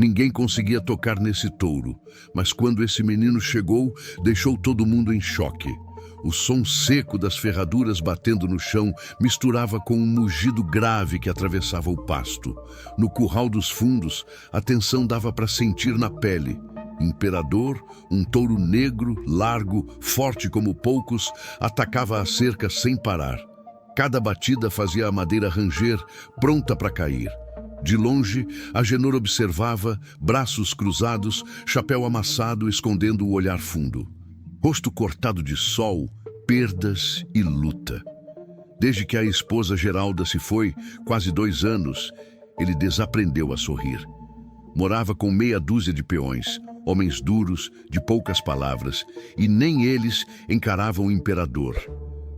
Ninguém conseguia tocar nesse touro, mas quando esse menino chegou, deixou todo mundo em choque. O som seco das ferraduras batendo no chão misturava com um mugido grave que atravessava o pasto. No curral dos fundos, a tensão dava para sentir na pele. Imperador, um touro negro, largo, forte como poucos, atacava a cerca sem parar. Cada batida fazia a madeira ranger, pronta para cair. De longe, Agenor observava, braços cruzados, chapéu amassado, escondendo o olhar fundo. Rosto cortado de sol, perdas e luta. Desde que a esposa Geralda se foi, quase 2 anos, ele desaprendeu a sorrir. Morava com meia dúzia de peões, homens duros, de poucas palavras, e nem eles encaravam o imperador.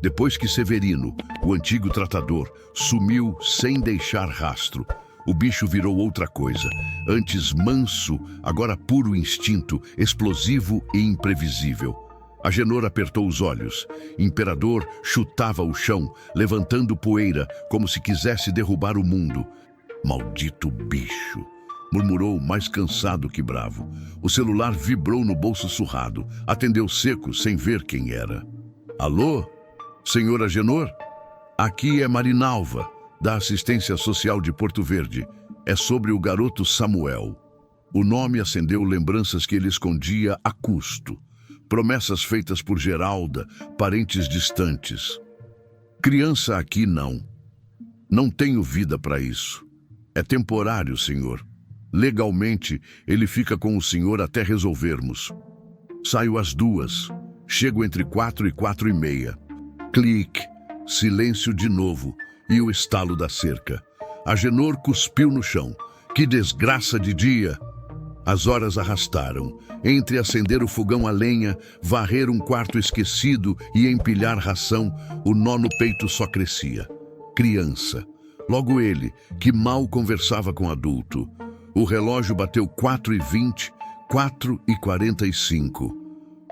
Depois que Severino, o antigo tratador, sumiu sem deixar rastro, o bicho virou outra coisa. Antes manso, agora puro instinto, explosivo e imprevisível. Agenor apertou os olhos. Imperador chutava o chão, levantando poeira, como se quisesse derrubar o mundo. Maldito bicho! Murmurou, mais cansado que bravo. O celular vibrou no bolso surrado. Atendeu seco, sem ver quem era. Alô? Senhor Agenor? Aqui é Marinalva, da Assistência Social de Porto Verde. É sobre o garoto Samuel. O nome acendeu lembranças que ele escondia a custo. Promessas feitas por Geralda, parentes distantes. Criança aqui não. Não tenho vida para isso. É temporário, senhor. Legalmente, ele fica com o senhor até resolvermos. Saio às 2. Chego entre 4 e 4:30. Clique. Silêncio de novo. E o estalo da cerca. Agenor cuspiu no chão. Que desgraça de dia! As horas arrastaram. Entre acender o fogão a lenha, varrer um quarto esquecido e empilhar ração, o nó no peito só crescia. Criança. Logo ele, que mal conversava com adulto. O relógio bateu 4:20, 4:45.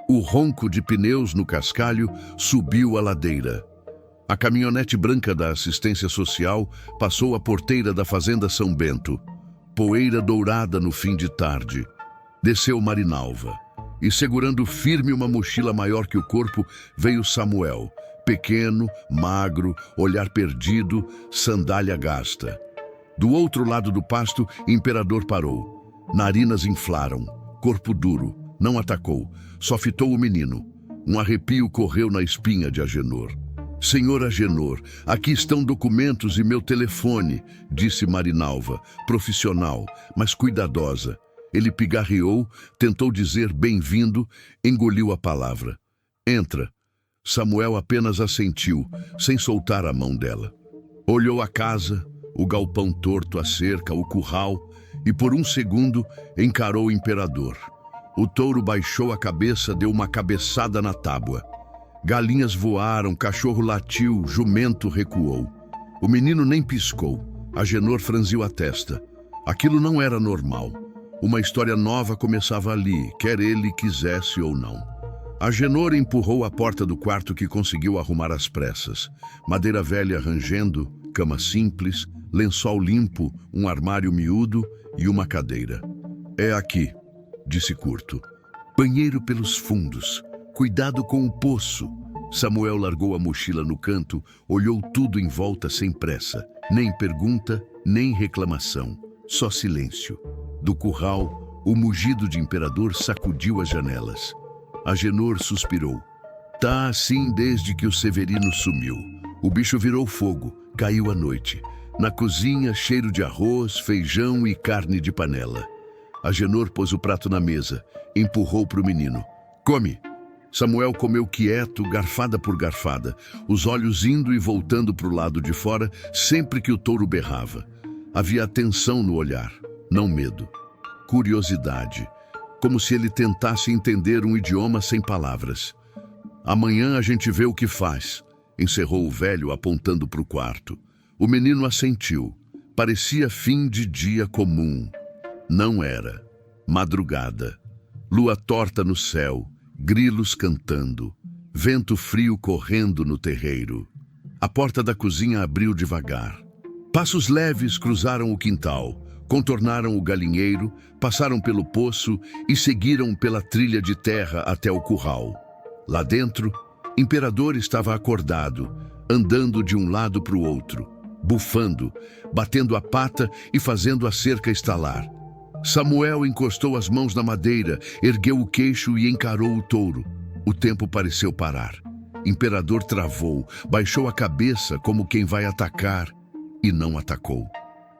O ronco de pneus no cascalho subiu a ladeira. A caminhonete branca da assistência social passou a porteira da fazenda São Bento. Poeira dourada no fim de tarde. Desceu Marinalva. E segurando firme uma mochila maior que o corpo, veio Samuel. Pequeno, magro, olhar perdido, sandália gasta. Do outro lado do pasto, Imperador parou. Narinas inflaram. Corpo duro. Não atacou. Só fitou o menino. Um arrepio correu na espinha de Agenor. Senhor Agenor, aqui estão documentos e meu telefone, disse Marinalva, profissional, mas cuidadosa. Ele pigarreou, tentou dizer bem-vindo, engoliu a palavra. Entra. Samuel apenas assentiu, sem soltar a mão dela. Olhou a casa, o galpão torto, a cerca, o curral, e por um segundo encarou o imperador. O touro baixou a cabeça, deu uma cabeçada na tábua. Galinhas voaram, cachorro latiu, jumento recuou. O menino nem piscou. Agenor franziu a testa. Aquilo não era normal. Uma história nova começava ali, quer ele quisesse ou não. Agenor empurrou a porta do quarto que conseguiu arrumar às pressas. Madeira velha rangendo, cama simples, lençol limpo, um armário miúdo e uma cadeira. É aqui, disse curto. Banheiro pelos fundos. Cuidado com o poço. Samuel largou a mochila no canto, olhou tudo em volta sem pressa. Nem pergunta, nem reclamação. Só silêncio. Do curral, o mugido de Imperador sacudiu as janelas. Agenor suspirou. Tá assim desde que o Severino sumiu. O bicho virou fogo, caiu à noite. Na cozinha, cheiro de arroz, feijão e carne de panela. Agenor pôs o prato na mesa, empurrou para o menino. Come! Samuel comeu quieto, garfada por garfada, os olhos indo e voltando para o lado de fora sempre que o touro berrava. Havia atenção no olhar, não medo. Curiosidade, como se ele tentasse entender um idioma sem palavras. Amanhã a gente vê o que faz, encerrou o velho apontando para o quarto. O menino assentiu. Parecia fim de dia comum. Não era. Madrugada. Lua torta no céu. Grilos cantando, vento frio correndo no terreiro. A porta da cozinha abriu devagar. Passos leves cruzaram o quintal, Contornaram o galinheiro, passaram pelo poço e seguiram pela trilha de terra até o curral. Lá dentro, Imperador estava acordado, andando de um lado para o outro, bufando, batendo a pata e fazendo a cerca estalar. Samuel encostou as mãos na madeira, ergueu o queixo e encarou o touro. O tempo pareceu parar. Imperador travou, baixou a cabeça como quem vai atacar e não atacou.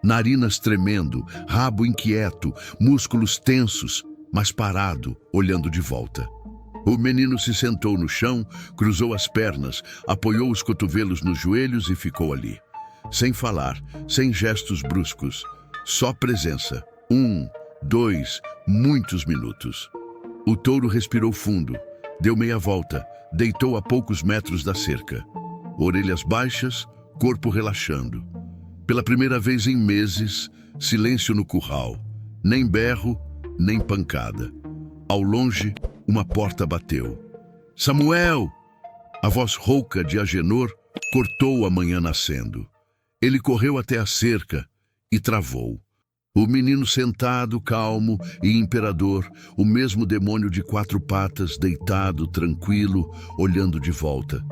Narinas tremendo, rabo inquieto, músculos tensos, mas parado, olhando de volta. O menino se sentou no chão, cruzou as pernas, apoiou os cotovelos nos joelhos e ficou ali. Sem falar, sem gestos bruscos, só presença. 1, 2, muitos minutos. O touro respirou fundo, deu meia volta, deitou a poucos metros da cerca. Orelhas baixas, corpo relaxando. Pela primeira vez em meses, silêncio no curral. Nem berro, nem pancada. Ao longe, uma porta bateu. Samuel! A voz rouca de Agenor cortou a manhã nascendo. Ele correu até a cerca e travou. O menino sentado, calmo e imperador, o mesmo demônio de 4 patas, deitado, tranquilo, olhando de volta.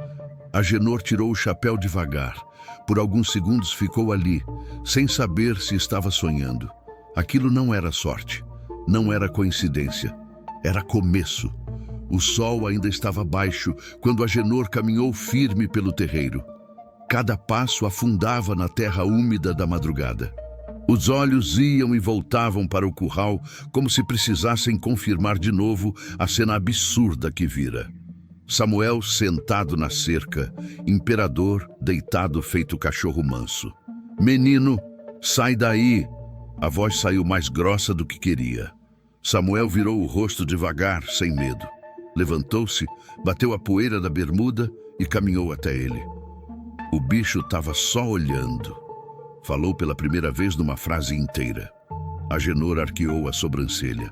Agenor tirou o chapéu devagar. Por alguns segundos ficou ali, sem saber se estava sonhando. Aquilo não era sorte, não era coincidência, era começo. O sol ainda estava baixo quando Agenor caminhou firme pelo terreiro. Cada passo afundava na terra úmida da madrugada. Os olhos iam e voltavam para o curral como se precisassem confirmar de novo a cena absurda que vira. Samuel sentado na cerca, Imperador deitado feito cachorro manso. Menino, sai daí! A voz saiu mais grossa do que queria. Samuel virou o rosto devagar, sem medo. Levantou-se, bateu a poeira da bermuda e caminhou até ele. O bicho estava só olhando. Falou pela primeira vez numa frase inteira. Agenor arqueou a sobrancelha.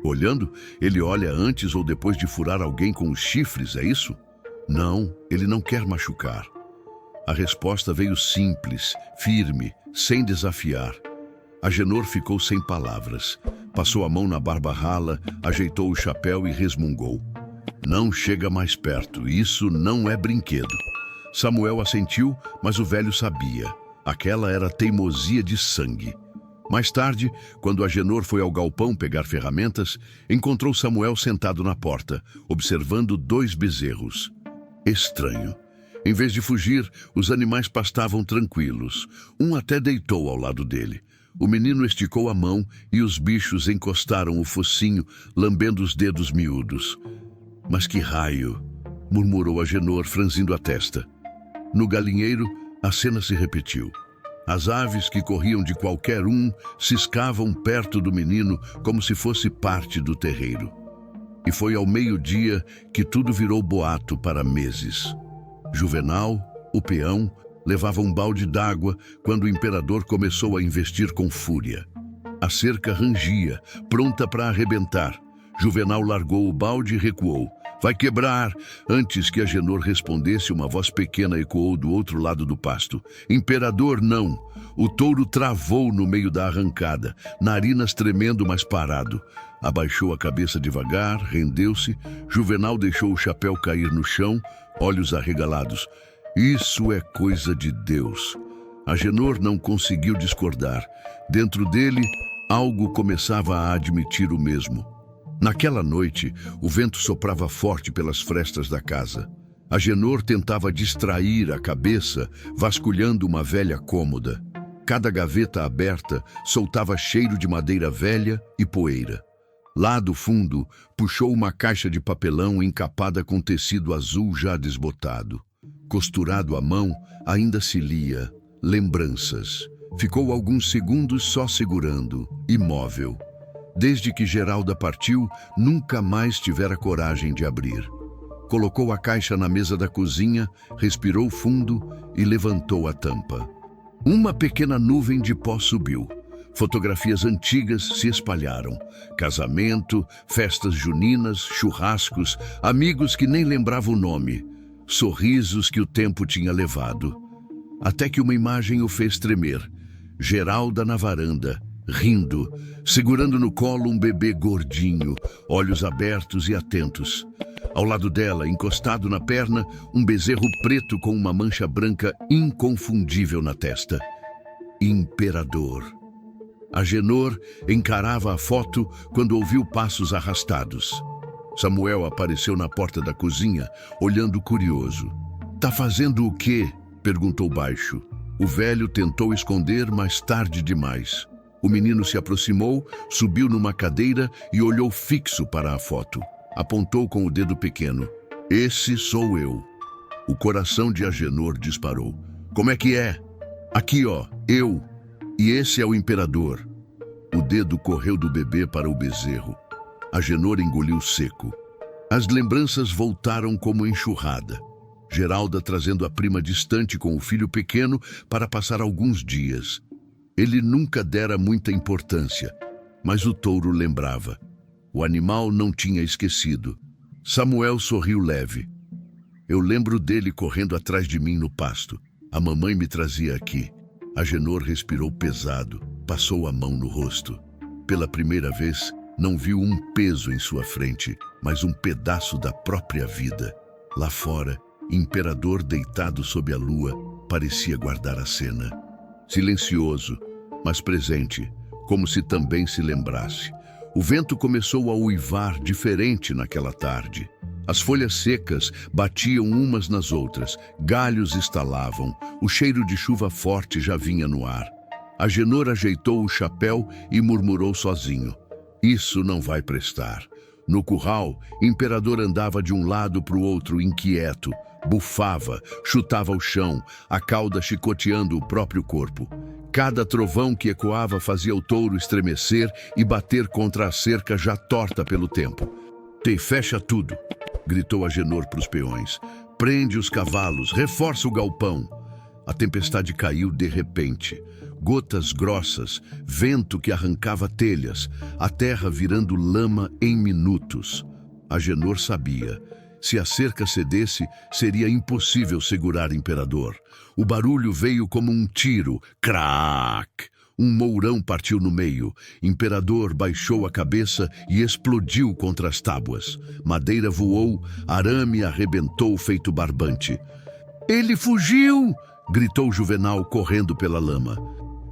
Olhando, ele olha antes ou depois de furar alguém com os chifres, é isso? Não, ele não quer machucar. A resposta veio simples, firme, sem desafiar. Agenor ficou sem palavras. Passou a mão na barba rala, ajeitou o chapéu e resmungou. Não chega mais perto, isso não é brinquedo. Samuel assentiu, mas o velho sabia. Aquela era teimosia de sangue. Mais tarde, quando Agenor foi ao galpão pegar ferramentas, encontrou Samuel sentado na porta, observando 2 bezerros. Estranho. Em vez de fugir, os animais pastavam tranquilos. Um até deitou ao lado dele. O menino esticou a mão e os bichos encostaram o focinho, lambendo os dedos miúdos. Mas que raio! Murmurou Agenor, franzindo a testa. No galinheiro, a cena se repetiu. As aves que corriam de qualquer um ciscavam perto do menino como se fosse parte do terreiro. E foi ao meio-dia que tudo virou boato para meses. Juvenal, o peão, levava um balde d'água quando o imperador começou a investir com fúria. A cerca rangia, pronta para arrebentar. Juvenal largou o balde e recuou. Vai quebrar! Antes que Agenor respondesse, uma voz pequena ecoou do outro lado do pasto. Imperador, não! O touro travou no meio da arrancada, narinas tremendo, mas parado. Abaixou a cabeça devagar, rendeu-se. Juvenal deixou o chapéu cair no chão, olhos arregalados. Isso é coisa de Deus. Agenor não conseguiu discordar. Dentro dele, algo começava a admitir o mesmo. Naquela noite, o vento soprava forte pelas frestas da casa. Agenor tentava distrair a cabeça, vasculhando uma velha cômoda. Cada gaveta aberta soltava cheiro de madeira velha e poeira. Lá do fundo, puxou uma caixa de papelão encapada com tecido azul já desbotado. Costurado à mão, ainda se lia lembranças. Ficou alguns segundos só segurando, imóvel. Desde que Geralda partiu, nunca mais tivera coragem de abrir. Colocou a caixa na mesa da cozinha, respirou fundo e levantou a tampa. Uma pequena nuvem de pó subiu. Fotografias antigas se espalharam. Casamento, festas juninas, churrascos, amigos que nem lembravam o nome. Sorrisos que o tempo tinha levado. Até que uma imagem o fez tremer. Geralda na varanda, rindo, segurando no colo um bebê gordinho, olhos abertos e atentos. Ao lado dela, encostado na perna, um bezerro preto com uma mancha branca inconfundível na testa. Imperador. Agenor encarava a foto quando ouviu passos arrastados. Samuel apareceu na porta da cozinha, olhando curioso. "Tá fazendo o quê?" perguntou baixo. O velho tentou esconder, mas tarde demais. O menino se aproximou, subiu numa cadeira e olhou fixo para a foto. Apontou com o dedo pequeno. "Esse sou eu." O coração de Agenor disparou. "Como é que é?" "Aqui, ó, eu. E esse é o imperador." O dedo correu do bebê para o bezerro. Agenor engoliu seco. As lembranças voltaram como enxurrada. Geralda trazendo a prima distante com o filho pequeno para passar alguns dias. Ele nunca dera muita importância, mas o touro lembrava. O animal não tinha esquecido. Samuel sorriu leve. "Eu lembro dele correndo atrás de mim no pasto. A mamãe me trazia aqui." Agenor respirou pesado, passou a mão no rosto. Pela primeira vez, não viu um peso em sua frente, mas um pedaço da própria vida. Lá fora, Imperador deitado sob a lua, parecia guardar a cena. Silencioso, mas presente, como se também se lembrasse. O vento começou a uivar diferente naquela tarde. As folhas secas batiam umas nas outras, galhos estalavam, o cheiro de chuva forte já vinha no ar. Agenor ajeitou o chapéu e murmurou sozinho. "Isso não vai prestar." No curral, Imperador andava de um lado para o outro inquieto, bufava, chutava o chão, a cauda chicoteando o próprio corpo. Cada trovão que ecoava fazia o touro estremecer e bater contra a cerca já torta pelo tempo. "Te fecha tudo!" gritou Agenor para os peões. "Prende os cavalos, reforça o galpão." A tempestade caiu de repente. Gotas grossas, vento que arrancava telhas, a terra virando lama em minutos. Agenor sabia. Se a cerca cedesse, seria impossível segurar Imperador. O barulho veio como um tiro. Crac! Um mourão partiu no meio. Imperador baixou a cabeça e explodiu contra as tábuas. Madeira voou, arame arrebentou feito barbante. "Ele fugiu!" gritou Juvenal correndo pela lama.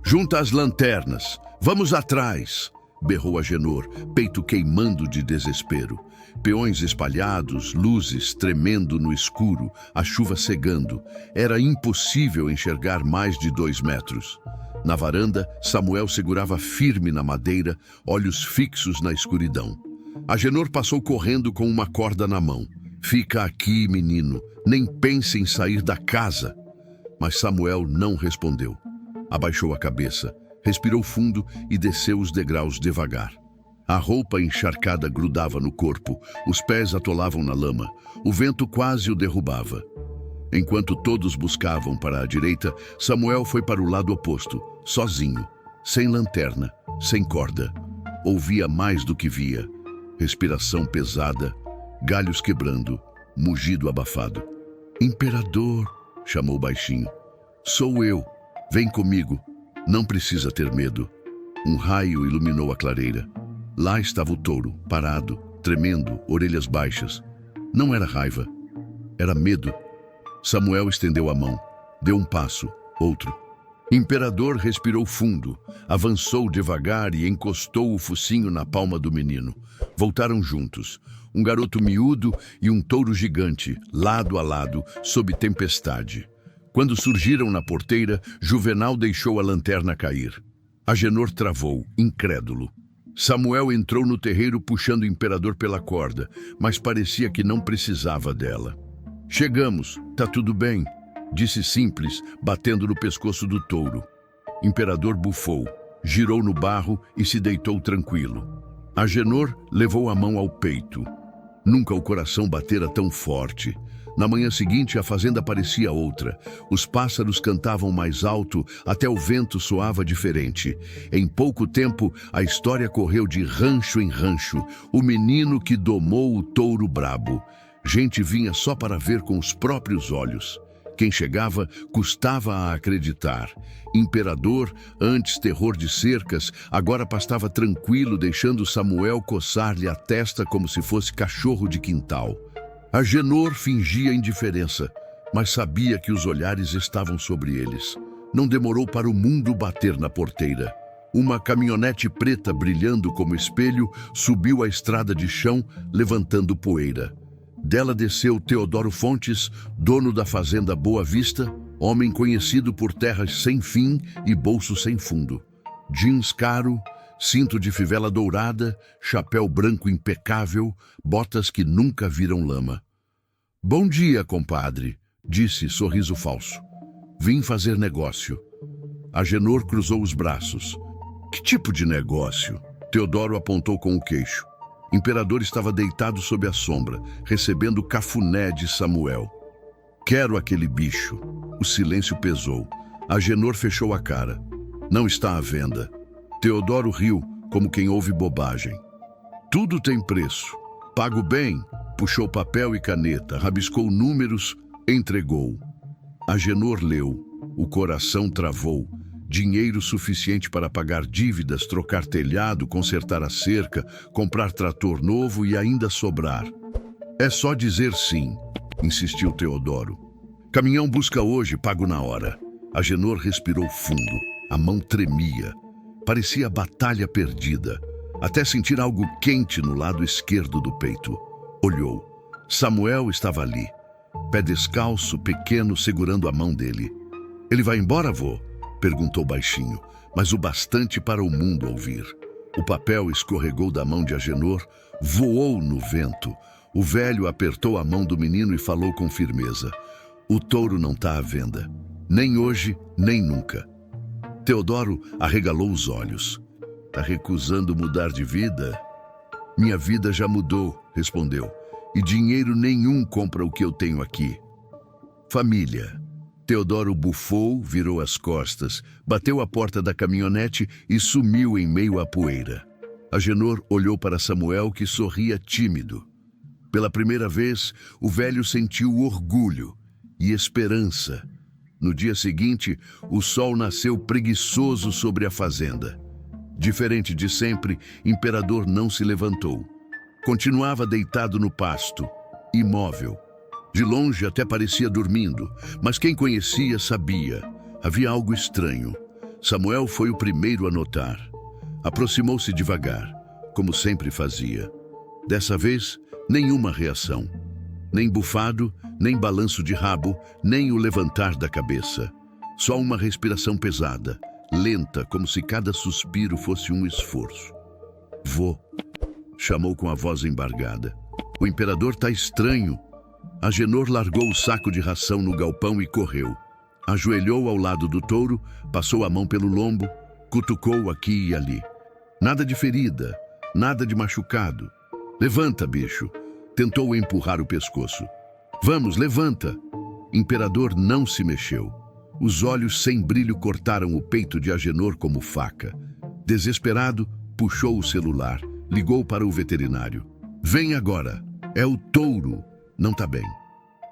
"Junta as lanternas! Vamos atrás!" berrou Agenor, peito queimando de desespero. Peões espalhados, luzes tremendo no escuro, a chuva cegando. Era impossível enxergar mais de 2 metros. Na varanda, Samuel segurava firme na madeira, olhos fixos na escuridão. Agenor passou correndo com uma corda na mão. "Fica aqui, menino, nem pense em sair da casa." Mas Samuel não respondeu. Abaixou a cabeça, respirou fundo e desceu os degraus devagar. A roupa encharcada grudava no corpo, os pés atolavam na lama, o vento quase o derrubava. Enquanto todos buscavam para a direita, Samuel foi para o lado oposto, sozinho, sem lanterna, sem corda. Ouvia mais do que via. Respiração pesada, galhos quebrando, mugido abafado. "Imperador!" chamou baixinho. "Sou eu. Vem comigo. Não precisa ter medo." Um raio iluminou a clareira. Lá estava o touro, parado, tremendo, orelhas baixas. Não era raiva, era medo. Samuel estendeu a mão, deu um passo, outro. Imperador respirou fundo, avançou devagar e encostou o focinho na palma do menino. Voltaram juntos, um garoto miúdo e um touro gigante, lado a lado, sob tempestade. Quando surgiram na porteira, Juvenal deixou a lanterna cair. Agenor travou, incrédulo. Samuel entrou no terreiro puxando o Imperador pela corda, mas parecia que não precisava dela. "Chegamos, tá tudo bem", disse simples, batendo no pescoço do touro. Imperador bufou, girou no barro e se deitou tranquilo. Agenor levou a mão ao peito. Nunca o coração batera tão forte. Na manhã seguinte, a fazenda parecia outra. Os pássaros cantavam mais alto, até o vento soava diferente. Em pouco tempo, a história correu de rancho em rancho. O menino que domou o touro brabo. Gente vinha só para ver com os próprios olhos. Quem chegava custava a acreditar. Imperador, antes terror de cercas, agora pastava tranquilo, deixando Samuel coçar-lhe a testa como se fosse cachorro de quintal. Agenor fingia indiferença, mas sabia que os olhares estavam sobre eles. Não demorou para o mundo bater na porteira. Uma caminhonete preta brilhando como espelho subiu a estrada de chão, levantando poeira. Dela desceu Teodoro Fontes, dono da fazenda Boa Vista, homem conhecido por terras sem fim e bolso sem fundo. Jeans caro, cinto de fivela dourada, chapéu branco impecável, botas que nunca viram lama. "Bom dia, compadre", disse, sorriso falso. "Vim fazer negócio." Agenor cruzou os braços. "Que tipo de negócio?" Teodoro apontou com o queixo. Imperador estava deitado sob a sombra, recebendo cafuné de Samuel. "Quero aquele bicho." O silêncio pesou. Agenor fechou a cara. "Não está à venda." Teodoro riu, como quem ouve bobagem. "Tudo tem preço. Pago bem." Puxou papel e caneta, rabiscou números, entregou. Agenor leu. O coração travou. Dinheiro suficiente para pagar dívidas, trocar telhado, consertar a cerca, comprar trator novo e ainda sobrar. "É só dizer sim", insistiu Teodoro. "Caminhão busca hoje, pago na hora." Agenor respirou fundo. A mão tremia. Parecia batalha perdida, até sentir algo quente no lado esquerdo do peito. Olhou. Samuel estava ali, pé descalço, pequeno, segurando a mão dele. "Ele vai embora, avô?" perguntou baixinho, mas o bastante para o mundo ouvir. O papel escorregou da mão de Agenor, voou no vento. O velho apertou a mão do menino e falou com firmeza: "O touro não está à venda. Nem hoje, nem nunca." Teodoro arregalou os olhos. "Tá recusando mudar de vida?" "Minha vida já mudou", respondeu. "E dinheiro nenhum compra o que eu tenho aqui." "Família." Teodoro bufou, virou as costas, bateu a porta da caminhonete e sumiu em meio à poeira. Agenor olhou para Samuel, que sorria tímido. Pela primeira vez, o velho sentiu orgulho e esperança. No dia seguinte, o sol nasceu preguiçoso sobre a fazenda. Diferente de sempre, Imperador não se levantou. Continuava deitado no pasto, imóvel. De longe até parecia dormindo, mas quem conhecia sabia. Havia algo estranho. Samuel foi o primeiro a notar. Aproximou-se devagar, como sempre fazia. Dessa vez, nenhuma reação. Nem bufado, nem balanço de rabo, nem o levantar da cabeça. Só uma respiração pesada, lenta, como se cada suspiro fosse um esforço. "Vô", chamou com a voz embargada. "O imperador tá estranho." Agenor largou o saco de ração no galpão e correu. Ajoelhou ao lado do touro, passou a mão pelo lombo, cutucou aqui e ali. Nada de ferida, nada de machucado. "Levanta, bicho." Tentou empurrar o pescoço. "Vamos, levanta." Imperador não se mexeu. Os olhos sem brilho cortaram o peito de Agenor como faca. Desesperado, puxou o celular, ligou para o veterinário. "Vem agora, é o touro. Não tá bem."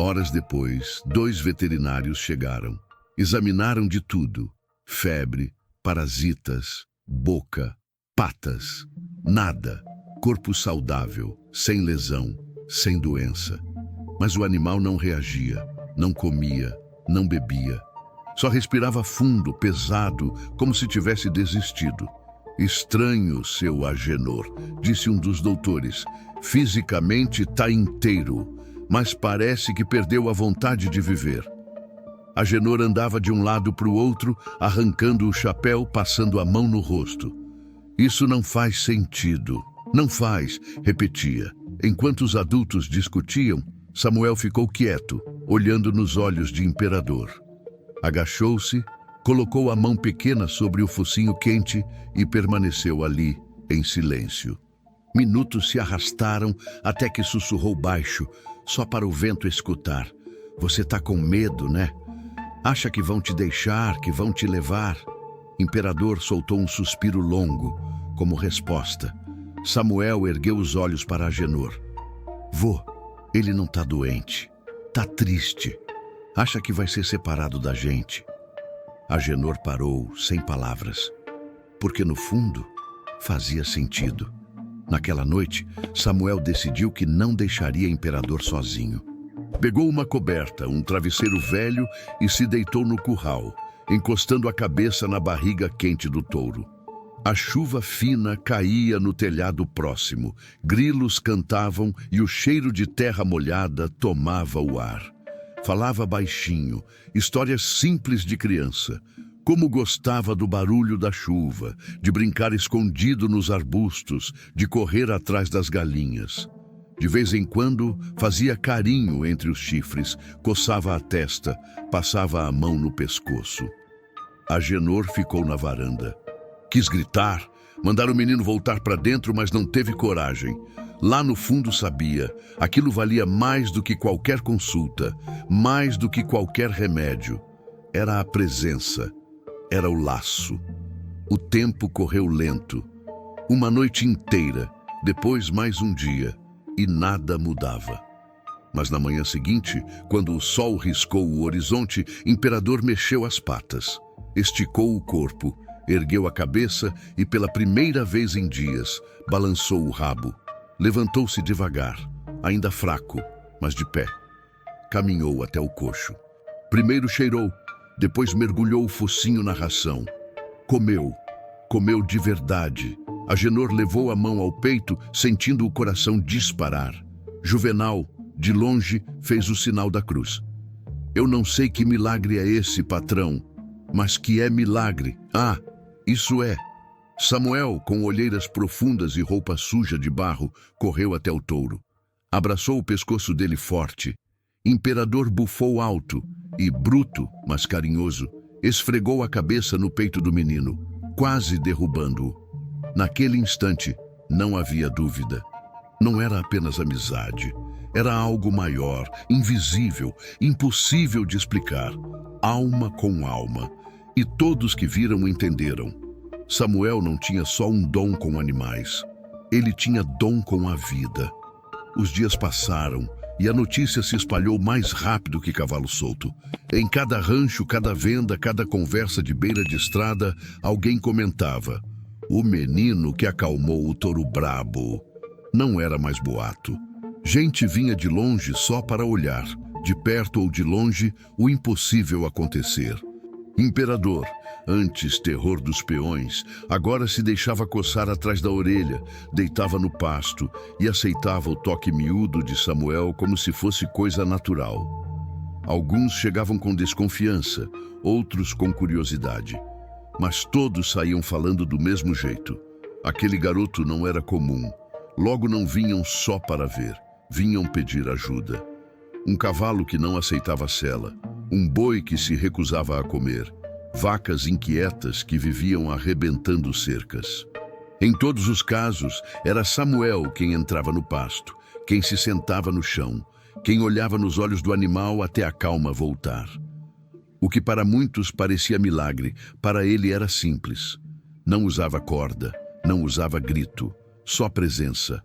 Horas depois, 2 veterinários chegaram. Examinaram de tudo: febre, parasitas, boca, patas. Nada. Corpo saudável, sem lesão, sem doença. Mas o animal não reagia, não comia, não bebia. Só respirava fundo, pesado, como se tivesse desistido. "Estranho, seu Agenor", disse um dos doutores. "Fisicamente tá inteiro, mas parece que perdeu a vontade de viver." Agenor andava de um lado para o outro, arrancando o chapéu, passando a mão no rosto. "Isso não faz sentido." "Não faz", repetia. Enquanto os adultos discutiam, Samuel ficou quieto, olhando nos olhos de Imperador. Agachou-se, colocou a mão pequena sobre o focinho quente e permaneceu ali, em silêncio. Minutos se arrastaram até que sussurrou baixo, só para o vento escutar: "Você tá com medo, né? Acha que vão te deixar, que vão te levar?" Imperador soltou um suspiro longo, como resposta. Samuel ergueu os olhos para Agenor. "Vô, ele não tá doente. Tá triste. Acha que vai ser separado da gente?" Agenor parou, sem palavras, porque no fundo fazia sentido. Naquela noite, Samuel decidiu que não deixaria o imperador sozinho. Pegou uma coberta, um travesseiro velho e se deitou no curral, encostando a cabeça na barriga quente do touro. A chuva fina caía no telhado próximo, grilos cantavam e o cheiro de terra molhada tomava o ar. Falava baixinho, histórias simples de criança. Como gostava do barulho da chuva, de brincar escondido nos arbustos, de correr atrás das galinhas. De vez em quando, fazia carinho entre os chifres, coçava a testa, passava a mão no pescoço. Agenor ficou na varanda. Quis gritar, mandar o menino voltar para dentro, mas não teve coragem. Lá no fundo sabia, aquilo valia mais do que qualquer consulta, mais do que qualquer remédio. Era a presença, era o laço. O tempo correu lento. Uma noite inteira, depois mais um dia, e nada mudava. Mas na manhã seguinte, quando o sol riscou o horizonte, Imperador mexeu as patas, esticou o corpo, ergueu a cabeça e, pela primeira vez em dias, balançou o rabo. Levantou-se devagar, ainda fraco, mas de pé. Caminhou até o coxo. Primeiro cheirou, depois mergulhou o focinho na ração. Comeu, comeu de verdade. Agenor levou a mão ao peito, sentindo o coração disparar. Juvenal, de longe, fez o sinal da cruz. "Eu não sei que milagre é esse, patrão, mas que é milagre. Ah, isso é." Samuel, com olheiras profundas e roupa suja de barro, correu até o touro. Abraçou o pescoço dele forte. Imperador bufou alto e, bruto, mas carinhoso, esfregou a cabeça no peito do menino, quase derrubando-o. Naquele instante, não havia dúvida. Não era apenas amizade. Era algo maior, invisível, impossível de explicar. Alma com alma. E todos que viram entenderam. Samuel não tinha só um dom com animais. Ele tinha dom com a vida. Os dias passaram e a notícia se espalhou mais rápido que cavalo solto. Em cada rancho, cada venda, cada conversa de beira de estrada, alguém comentava: "O menino que acalmou o touro brabo." Não era mais boato. Gente vinha de longe só para olhar, de perto ou de longe, o impossível acontecer. Imperador, antes terror dos peões, agora se deixava coçar atrás da orelha, deitava no pasto e aceitava o toque miúdo de Samuel como se fosse coisa natural. Alguns chegavam com desconfiança, outros com curiosidade. Mas todos saíam falando do mesmo jeito. Aquele garoto não era comum. Logo não vinham só para ver, vinham pedir ajuda. Um cavalo que não aceitava sela, um boi que se recusava a comer, vacas inquietas que viviam arrebentando cercas. Em todos os casos, era Samuel quem entrava no pasto, quem se sentava no chão, quem olhava nos olhos do animal até a calma voltar. O que para muitos parecia milagre, para ele era simples. Não usava corda, não usava grito, só presença.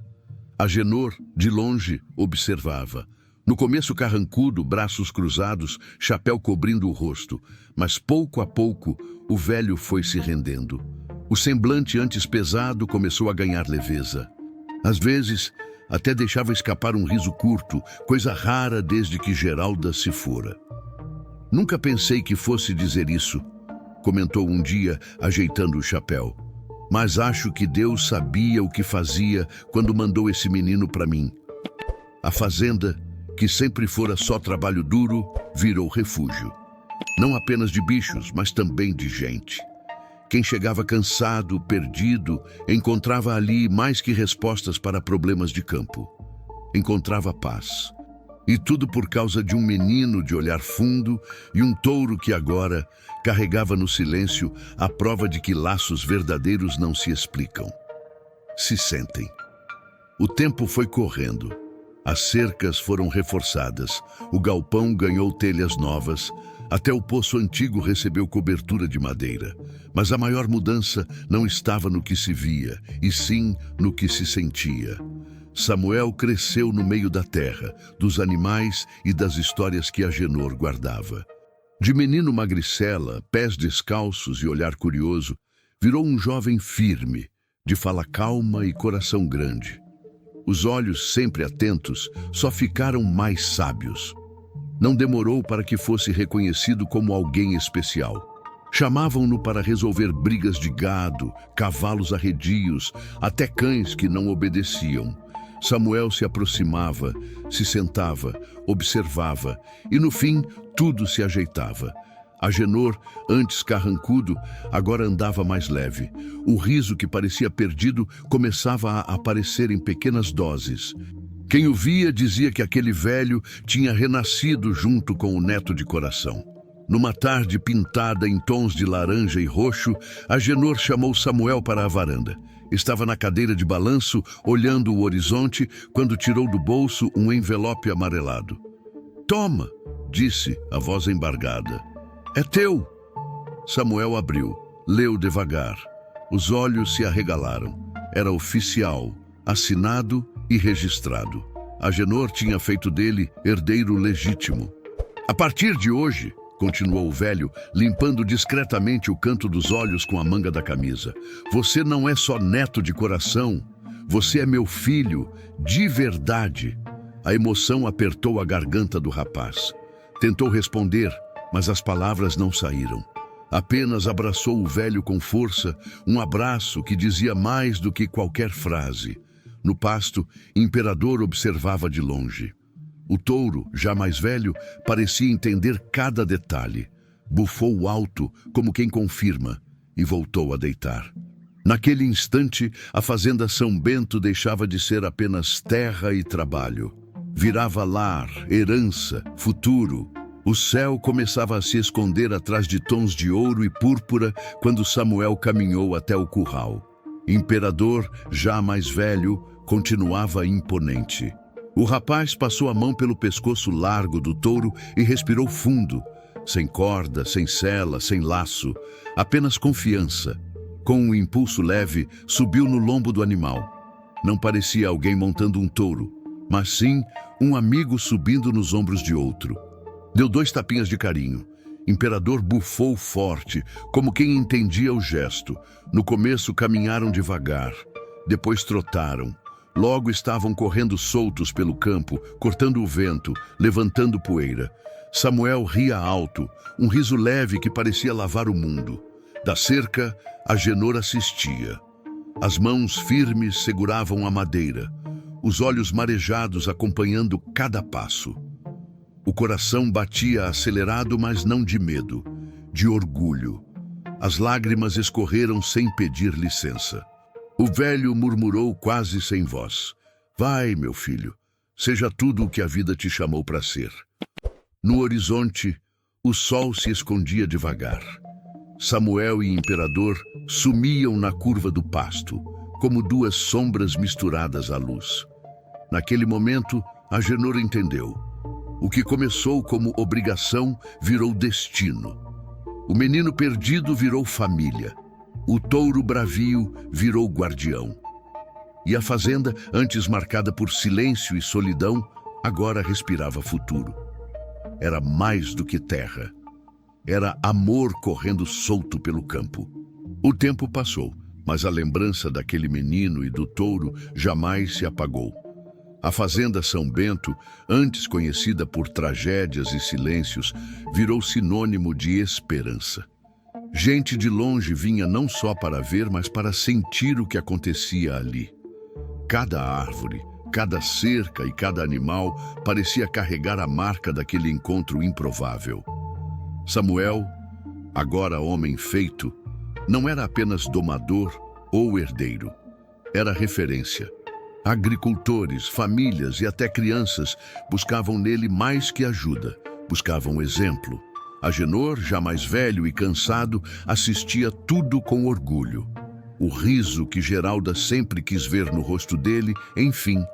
Agenor, de longe, observava. No começo carrancudo, braços cruzados, chapéu cobrindo o rosto, mas pouco a pouco o velho foi se rendendo. O semblante antes pesado começou a ganhar leveza. Às vezes, até deixava escapar um riso curto, coisa rara desde que Geralda se fora. "Nunca pensei que fosse dizer isso", comentou um dia, ajeitando o chapéu. "Mas acho que Deus sabia o que fazia quando mandou esse menino para mim." A fazenda, que sempre fora só trabalho duro, virou refúgio. Não apenas de bichos, mas também de gente. Quem chegava cansado, perdido, encontrava ali mais que respostas para problemas de campo. Encontrava paz. E tudo por causa de um menino de olhar fundo e um touro que agora carregava no silêncio a prova de que laços verdadeiros não se explicam. Se sentem. O tempo foi correndo. As cercas foram reforçadas, o galpão ganhou telhas novas, até o poço antigo recebeu cobertura de madeira. Mas a maior mudança não estava no que se via, e sim no que se sentia. Samuel cresceu no meio da terra, dos animais e das histórias que Agenor guardava. De menino magricela, pés descalços e olhar curioso, virou um jovem firme, de fala calma e coração grande. Os olhos sempre atentos só ficaram mais sábios. Não demorou para que fosse reconhecido como alguém especial. Chamavam-no para resolver brigas de gado, cavalos arredios, até cães que não obedeciam. Samuel se aproximava, se sentava, observava, e no fim tudo se ajeitava. Agenor, antes carrancudo, agora andava mais leve. O riso que parecia perdido começava a aparecer em pequenas doses. Quem o via dizia que aquele velho tinha renascido junto com o neto de coração. Numa tarde pintada em tons de laranja e roxo, Agenor chamou Samuel para a varanda. Estava na cadeira de balanço, olhando o horizonte, quando tirou do bolso um envelope amarelado. "Toma", disse, a voz embargada. "É teu." Samuel abriu, leu devagar. Os olhos se arregalaram. Era oficial, assinado e registrado. Agenor tinha feito dele herdeiro legítimo. "A partir de hoje", continuou o velho, limpando discretamente o canto dos olhos com a manga da camisa, "você não é só neto de coração, você é meu filho, de verdade." A emoção apertou a garganta do rapaz. Tentou responder, mas as palavras não saíram. Apenas abraçou o velho com força, um abraço que dizia mais do que qualquer frase. No pasto, Imperador observava de longe. O touro, já mais velho, parecia entender cada detalhe. Bufou alto, como quem confirma, e voltou a deitar. Naquele instante, a fazenda São Bento deixava de ser apenas terra e trabalho. Virava lar, herança, futuro. O céu começava a se esconder atrás de tons de ouro e púrpura quando Samuel caminhou até o curral. Imperador, já mais velho, continuava imponente. O rapaz passou a mão pelo pescoço largo do touro e respirou fundo, sem corda, sem sela, sem laço, apenas confiança. Com um impulso leve, subiu no lombo do animal. Não parecia alguém montando um touro, mas sim um amigo subindo nos ombros de outro. Deu 2 tapinhas de carinho. Imperador bufou forte, como quem entendia o gesto. No começo caminharam devagar, depois trotaram. Logo estavam correndo soltos pelo campo, cortando o vento, levantando poeira. Samuel ria alto, um riso leve que parecia lavar o mundo. Da cerca, Agenor assistia. As mãos firmes seguravam a madeira, os olhos marejados acompanhando cada passo. O coração batia acelerado, mas não de medo, de orgulho. As lágrimas escorreram sem pedir licença. O velho murmurou quase sem voz: "Vai, meu filho, seja tudo o que a vida te chamou para ser." No horizonte, o sol se escondia devagar. Samuel e Imperador sumiam na curva do pasto, como 2 sombras misturadas à luz. Naquele momento, Agenor entendeu. O que começou como obrigação virou destino. O menino perdido virou família. O touro bravio virou guardião. E a fazenda, antes marcada por silêncio e solidão, agora respirava futuro. Era mais do que terra. Era amor correndo solto pelo campo. O tempo passou, mas a lembrança daquele menino e do touro jamais se apagou. A fazenda São Bento, antes conhecida por tragédias e silêncios, virou sinônimo de esperança. Gente de longe vinha não só para ver, mas para sentir o que acontecia ali. Cada árvore, cada cerca e cada animal parecia carregar a marca daquele encontro improvável. Samuel, agora homem feito, não era apenas domador ou herdeiro. Era referência. Agricultores, famílias e até crianças buscavam nele mais que ajuda, buscavam exemplo. Agenor, já mais velho e cansado, assistia tudo com orgulho. O riso que Geralda sempre quis ver no rosto dele, enfim,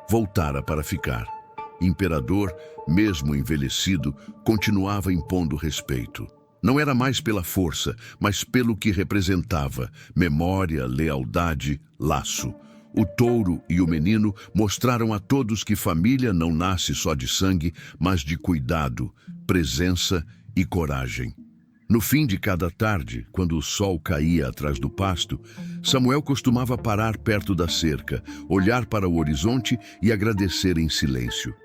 voltara para ficar. Imperador, mesmo envelhecido, continuava impondo respeito. Não era mais pela força, mas pelo que representava: memória, lealdade, laço. O touro e o menino mostraram a todos que família não nasce só de sangue, mas de cuidado, presença e coragem. No fim de cada tarde, quando o sol caía atrás do pasto, Samuel costumava parar perto da cerca, olhar para o horizonte e agradecer em silêncio.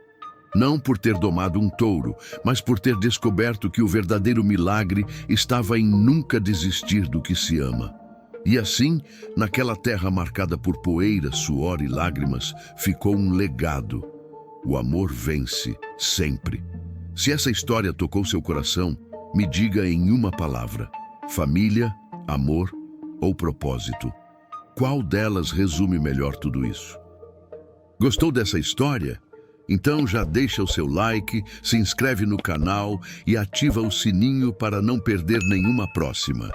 Não por ter domado um touro, mas por ter descoberto que o verdadeiro milagre estava em nunca desistir do que se ama. E assim, naquela terra marcada por poeira, suor e lágrimas, ficou um legado. O amor vence, sempre. Se essa história tocou seu coração, me diga em uma palavra: família, amor ou propósito? Qual delas resume melhor tudo isso? Gostou dessa história? Então já deixa o seu like, se inscreve no canal e ativa o sininho para não perder nenhuma próxima.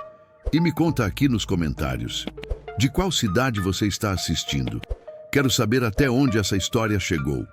E me conta aqui nos comentários, de qual cidade você está assistindo? Quero saber até onde essa história chegou.